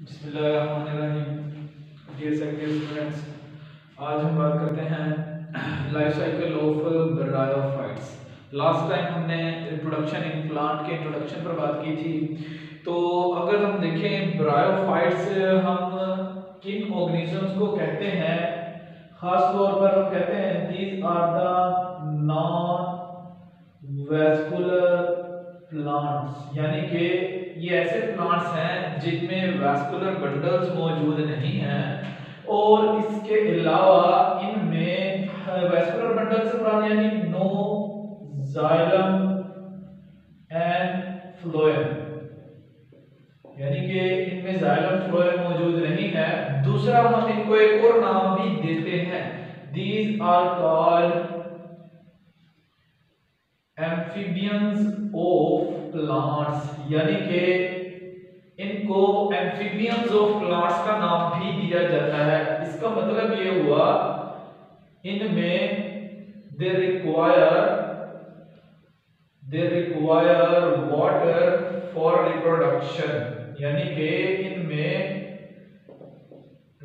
बिस्मिल्लाहिर्रहमानिर्रहीम। Dear secondary students, आज हम बात करते हैं life cycle of bryophytes. Last time हमने रिप्रोडक्शन इन प्लांट के इंट्रोडक्शन पर बात की थी। तो अगर हम देखें ब्रायोफाइट्स, हम किन ऑर्गेनिजम्स को कहते हैं, खास तौर पर हम कहते हैं these are the non vascular plants, यानी कि ये ऐसे प्लांट्स हैं जिनमें वैस्कुलर बंडल्स मौजूद नहीं हैं, और इसके अलावा इनमें वैस्कुलर बंडल से मुराद यानी नो जाइलम एंड फ्लोएम, यानी कि इनमें जाइलम फ्लोएम मौजूद नहीं है। दूसरा, हम इनको एक और नाम भी देते हैं, these are called amphibians of plants, यानी कि इनको एम्फीबियंस ऑफ प्लांट्स का नाम भी दिया जाता है। इसका मतलब ये हुआ इनमें they require water for reproduction, यानी कि इनमें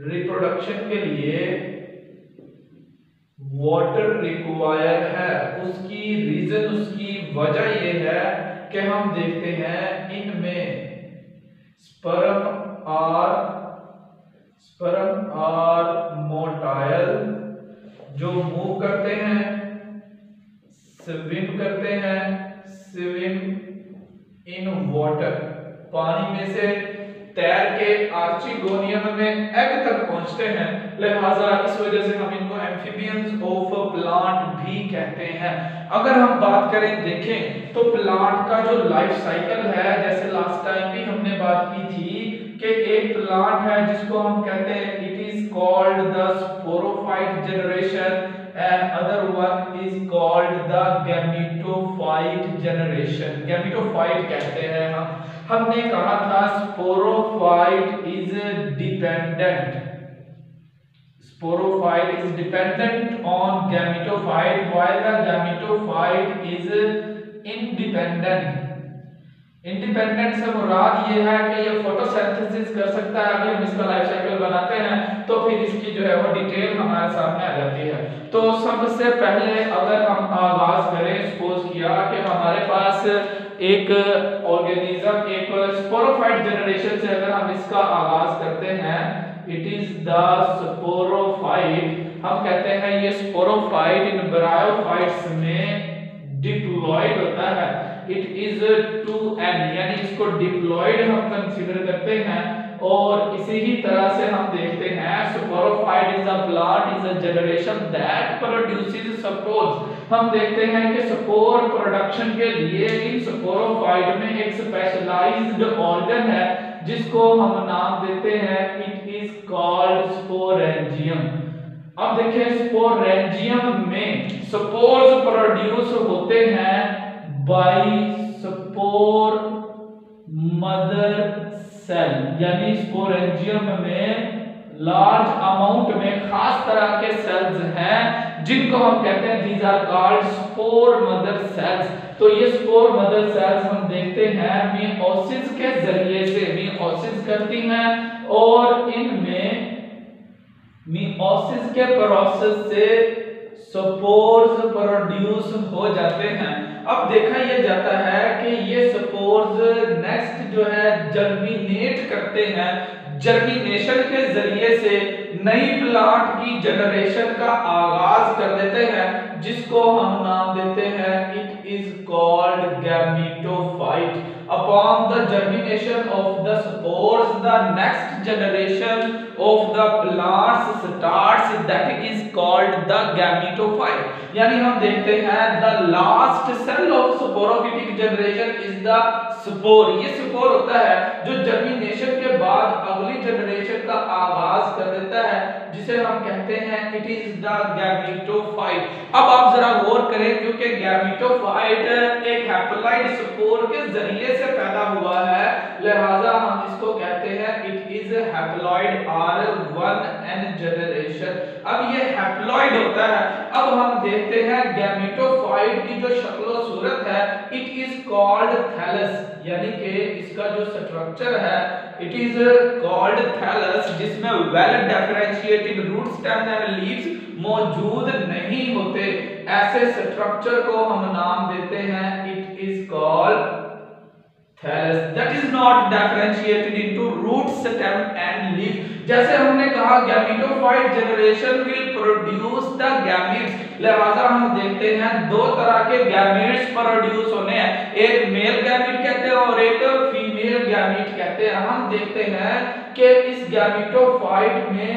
रिप्रोडक्शन के लिए वाटर रिक्वायर है। उसकी रीजन, उसकी वजह यह है कि हम देखते हैं इनमें स्पर्म आर मोटाइल, जो मूव करते हैं, स्विम करते हैं, स्विम इन वाटर, पानी में से तैर के आर्चिगोनियम में एग तक पहुंचते हैं। लिहाजा इस वजह से हम इनको एम्फीबियंस ऑफ प्लांट भी कहते हैं। अगर हम बात करें, देखें तो प्लांट का जो लाइफ साइकिल है, जैसे लास्ट टाइम भी हमने बात की थी कि एक प्लांट है जिसको हम कहते हैं it is called the sporophyte generation and other one is called the gametophyte generation. Gametophyte कहते हैं हमने कहा था sporophyte is dependent on gametophyte while the gametophyte is independent। Independent से मुराद ये है कि ये फोटोसिंथेसिस कर सकता है। अभी हम इसका लाइफ साइकिल बनाते हैं तो फिर इसकी जो है वो डिटेल हमारे सामने आ जाती है। तो सबसे पहले अगर हम आगाज करें, सपोज किया कि हमारे पास एक ऑर्गेनिज्म, एक स्पोरोफाइट जनरेशन से अगर हम इसका आगाज करते हैं, इट इज द स्पोरोफाइट। हम कहते हैं ये स्पोरोफाइट इन ब्रायोफाइट्स में डिप्लॉयड होता है। इट इज टू एन, यानी इसको डिप्लॉयड हम कंसीडर करते हैं। और इसी ही तरह से हम देखते हैं sporophyte is a plant is a generation that produces spores. हम देखते हैं कि स्पोर प्रोडक्शन के लिए इन स्पोरोफाइट में एक स्पेशलाइज्ड ऑर्गन है जिसको हम नाम देते हैं, इट इज कॉल्ड स्पोरेंजियम। अब देखिए स्पोरेंजियम में स्पोर्स प्रोड्यूस होते हैं बाय स्पोर मदर सेल, यानी स्पोरेंजियम में लार्ज अमाउंट में खास तरह के सेल्स हैं जिनको हम कहते हैं these are called spore mother cells. तो ये स्पोर मदर सेल्स हम देखते हैं मियोसिस के जरिए से मियोसिस करती हैं और इनमें मियोसिस के प्रोसेस से स्पोर्स प्रोड्यूस हो जाते हैं। अब देखा यह जाता है कि ये स्पोर्स नेक्स्ट जो है जर्मिनेट करते हैं, जर्मिनेशन के जरिए से नई प्लांट की जनरेशन का आगाज कर देते हैं, जिसको हम नाम देते हैं it is called gametophyte. Upon the germination of the spores, the next generation of the plants starts, that is called the gametophyte। यानी हम देखते हैं the last cell of sporophytic generation is the spore। ये spore होता है जो germination के बाद अगली जनरेशन का आगाज कर देता है, जिसे हम कहते हैं इट इज द गैमेटोफाइट। अब आप जरा गौर करें, क्योंकि गैमेटोफाइट एक हैप्लॉइड स्पोर के जरिए से पैदा हुआ है, लिहाजा हम इसको कहते हैं it is haploid or 1n generation. अब ये हैप्लॉइड होता है। अब हम देखते हैं गैमेटोफाइट की जो शक्ल सूरत है, इट इज कॉल्ड थैलस, यानी कि इसका जो स्ट्रक्चर है इट इज कॉल्ड थैलस, जिसमें well differentiated root stem and leaves मौजूद नहीं होते। ऐसे स्ट्रक्चर को हम नाम देते हैं it is called thallus, that is not differentiated into root, stem and leaf। जैसे हमने कहा gametophyte generation will produce the gametes, लिहाजा हम देखते हैं दो तरह के गैमीट्स प्रोड्यूस होने हैं, एक मेल गैमीट कहते हैं और एक फीमेल गैमीट कहते हैं। हम देखते हैं कि इस गैमेटोफाइट में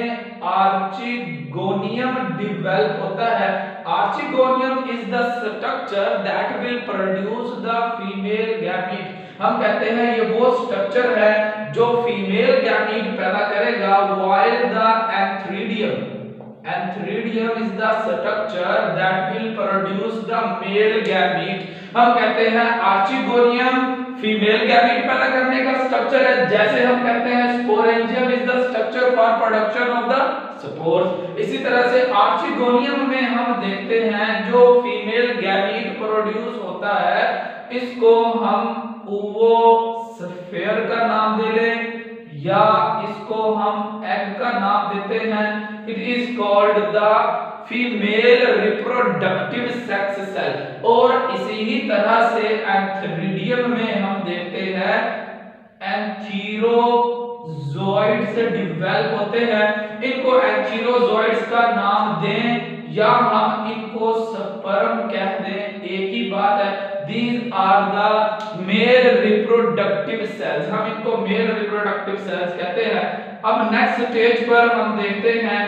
आर्चिगोनियम डेवलप होता है। Archegonium is the structure that will produce the female gamete. हम कहते हैं ये वो स्ट्रक्चर है जो फीमेल गैमीट पैदा करेगा, while the antheridium is the structure that will produce the male gamete। हम कहते हैं आर्चिगोनियम फीमेल गैमीट पैदा करने का स्ट्रक्चर है, जैसे हम कहते हैं sporangium is the structure for production of the spores. इसी तरह से आर्चिगोनियम में हम देखते हैं जो फीमेल गैमीट प्रोड्यूस होता है, इसको हम ओवोस्फेयर का नाम दे लें या इसको हम एग का नाम देते हैं। It is called the female reproductive sex cell. और इसी ही तरह से एंथेरिडियम में हम देखते हैं एंथीरोजोइड से डेवलप होते हैं। इनको एंथीरोजोइड्स का नाम दें या हम इनको स्पर्म कह दें, एक ही बात है। These are the male reproductive cells। हम इनको male reproductive cells कहते हैं। अब नेक्स्ट स्टेज पर हम देखते हैं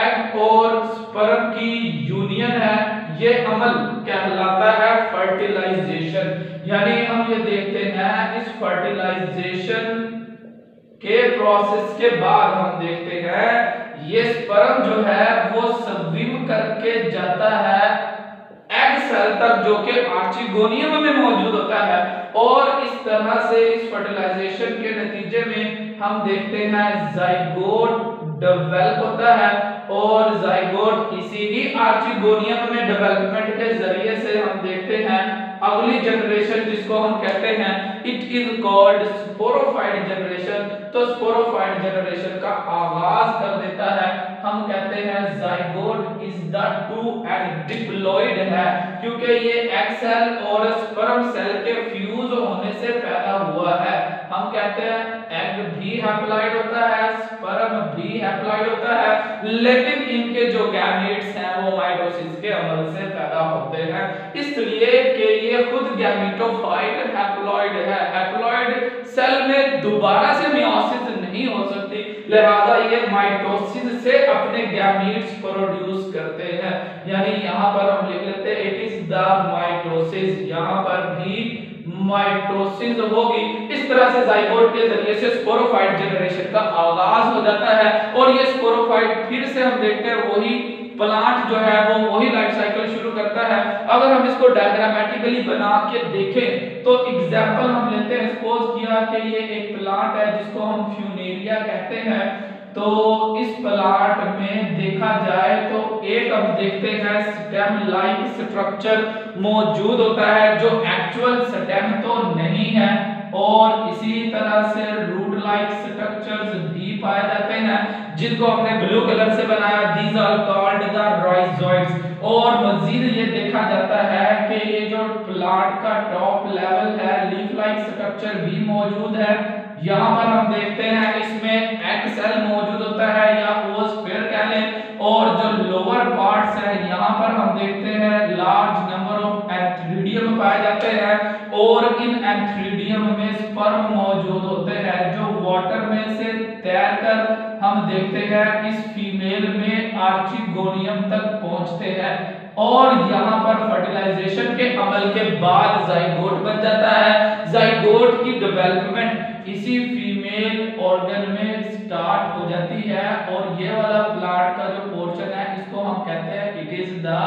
एग और स्पर्म की यूनियन है, ये अमल कहलाता है फर्टिलाइजेशन। यानी हम ये देखते हैं इस फर्टिलाइजेशन के प्रोसेस के बाद हम देखते हैं ये स्पर्म जो है वो स्विम करके जाता है एग सेल तक, जो कि आर्चिगोनियम में मौजूद होता है। और इस तरह से इस फर्टिलाइजेशन के नतीजे में हम देखते हैं जाइगोट डेवलप होता है और जाइगोट इसी ही आर्चिगोनियम में डेवलपमेंट के जरिए से हम देखते हैं अगली जनरेशन जिसको हम कहते हैं it is called sporophyte generation. तो स्पोरोफाइट जनरेशन का आगाज कर देता है, हम कहते हैं zygote is the two and diploid है, क्योंकि ये एग सेल और स्पर्म सेल के फ्यूज होने से पैदा हुआ है। हम कहते हैं एग भी हैप्लॉइड होता है, स्पर्म भी हैप्लॉइड होता है, लेकिन इनके जो गैमीट्स हैं वो माइटोसिस के अमल से पैदा होते हैं, इसलिए कि ये खुद गैमेटोफाइट हैप्लॉइड है। हैप्लॉइड सेल में दोबारा से मियोसिस नहीं हो सकती, लिहाजा ये माइटोसिस से अपने गैमीट्स प्रोड्यूस करते हैं। यानी यहाँ पर हम लिख लेते हैं इट इज द माइटोसिस, यहाँ पर भी माइटोसिस होगी। इस तरह से जाइगोट के जरिए से स्पोरोफाइट जनरेशन का आगाज हो जाता है और ये स्पोरोफाइट फिर से हम देखते हैं वही प्लांट जो है वो वही लाइफ साइकिल शुरू करता है। अगर हम इसको डायग्रामेटिकली बना के देखें तो एग्जांपल हम लेते हैं, सपोज किया कि ये एक प्लांट है जिसको हम फ्यूनेरिया कहते हैं। तो इस प्लांट में देखा जाए तो एक हम देखते हैं स्टेम लाइक स्ट्रक्चर मौजूद होता है जो एक्चुअल स्टेम तो नहीं है, और इसी तरह से रूट लाइक स्ट्रक्चर्स भी पाए जाते हैं जिनको हमने ब्लू कलर से बनाया, these are called the rhizoids. और मजीद ये देखा जाता है कि ये जो प्लांट का टॉप लेवल है लीफ लाइक स्ट्रक्चर भी मौजूद है। यहाँ पर हम देखते हैं इसमें एग सेल मौजूद होता है या ओवोस्फेयर कह लें, और जो लोअर पार्ट्स है यहाँ पर हम देखते हैं लार्ज नंबर ऑफ एंथ्रीडियम पाए जाते हैं, और इन एंथ्रीडियम में स्पर्म मौजूद होते हैं जो वाटर में से तैरकर हम देखते हैं इस फीमेल में आर्चिगोनियम तक पहुंचते हैं, और यहाँ पर फर्टिलाइजेशन के अमल के बाद जाइगोट बन जाता है। जाइगोट की डेवलपमेंट इसी फीमेल ऑर्गन में स्टार्ट हो जाती है, और ये वाला प्लांट का जो पोर्शन है इसको हम कहते हैं इट इज द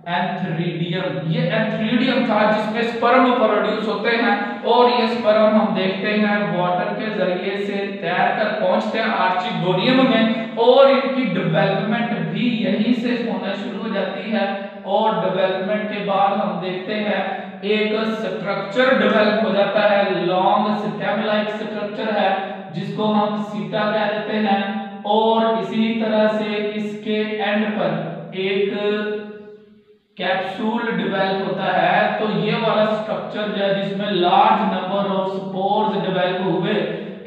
एंथ्रीडियम। ये एंथ्रीडियम था जिसमें स्पर्म प्रोड्यूस होते हैं, और ये स्पर्म हम देखते हैं वाटर के जरिए से तैरकर तक पहुंचते हैं आर्चिगोनियम में, और इनकी डेवलपमेंट भी यहीं से होना शुरू हो जाती है। और डेवलपमेंट के बाद हम देखते हैं एक स्ट्रक्चर डेवलप हो जाता है, लॉन्ग स्टेम लाइक स्ट्रक्चर है जिसको हम सीटा कह देते हैं। और इसी तरह से इसके एंड पर एक कैप्सूल डेवलप होता है। तो ये वाला स्ट्रक्चर जो है जिसमें large number of spores develop हुए,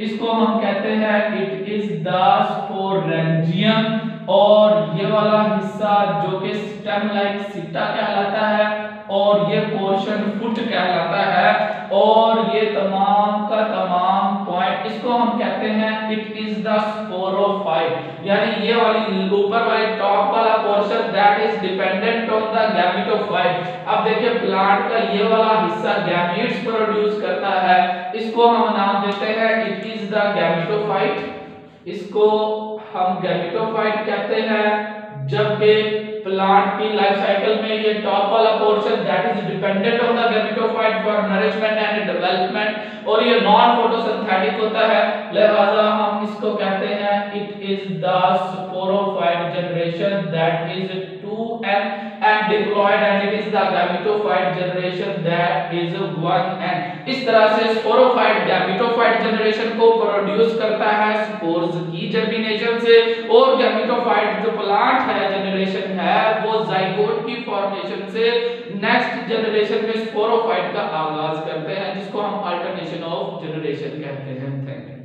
इसको हम कहते हैं इट इज द स्पोरेंजियम। और ये वाला हिस्सा जो कि स्टेम लाइक सीटा कहलाता है, और ये पोर्शन फुट कहलाता है। और ये तमाम का तमाम पॉइंट, इसको हम कहते हैं इट इज द स्पोरोफाइट, यानी ये वाली ऊपर वाली टॉप वाला portion that is dependent on the gametophyte. अब देखिए प्लांट का ये वाला हिस्सा गैमीट्स प्रोड्यूस करता है, इसको हम नाम देते हैं इट इज द गैमेटोफाइट। इसको हम गैमेटोफाइट कहते हैं। जबकि प्लांट की लाइफ साइकिल में ये टॉप वाला portion that is dependent on the gametophyte for nourishment and development, और ये नॉन फोटोसिंथेटिक होता है, लिहाजा हम इसको कहते हैं it is the sporophyte generation that is 2n and diploid, and it is the gametophyte generation that is 1n। इस तरह से स्पोरोफाइट गैमेटोफाइट जनरेशन को प्रोड्यूस करता है स्पोर्स की जर्मिनेशन से, और गैमेटोफाइट जो प्लांट है जनरेशन है वो जाइगोट की फॉर्मेशन से नेक्स्ट जनरेशन में स्पोरोफाइट का आगाज करते हैं, जिसको हम अल्टरनेशन ऑफ जनरेशन कहते हैं। Thank you.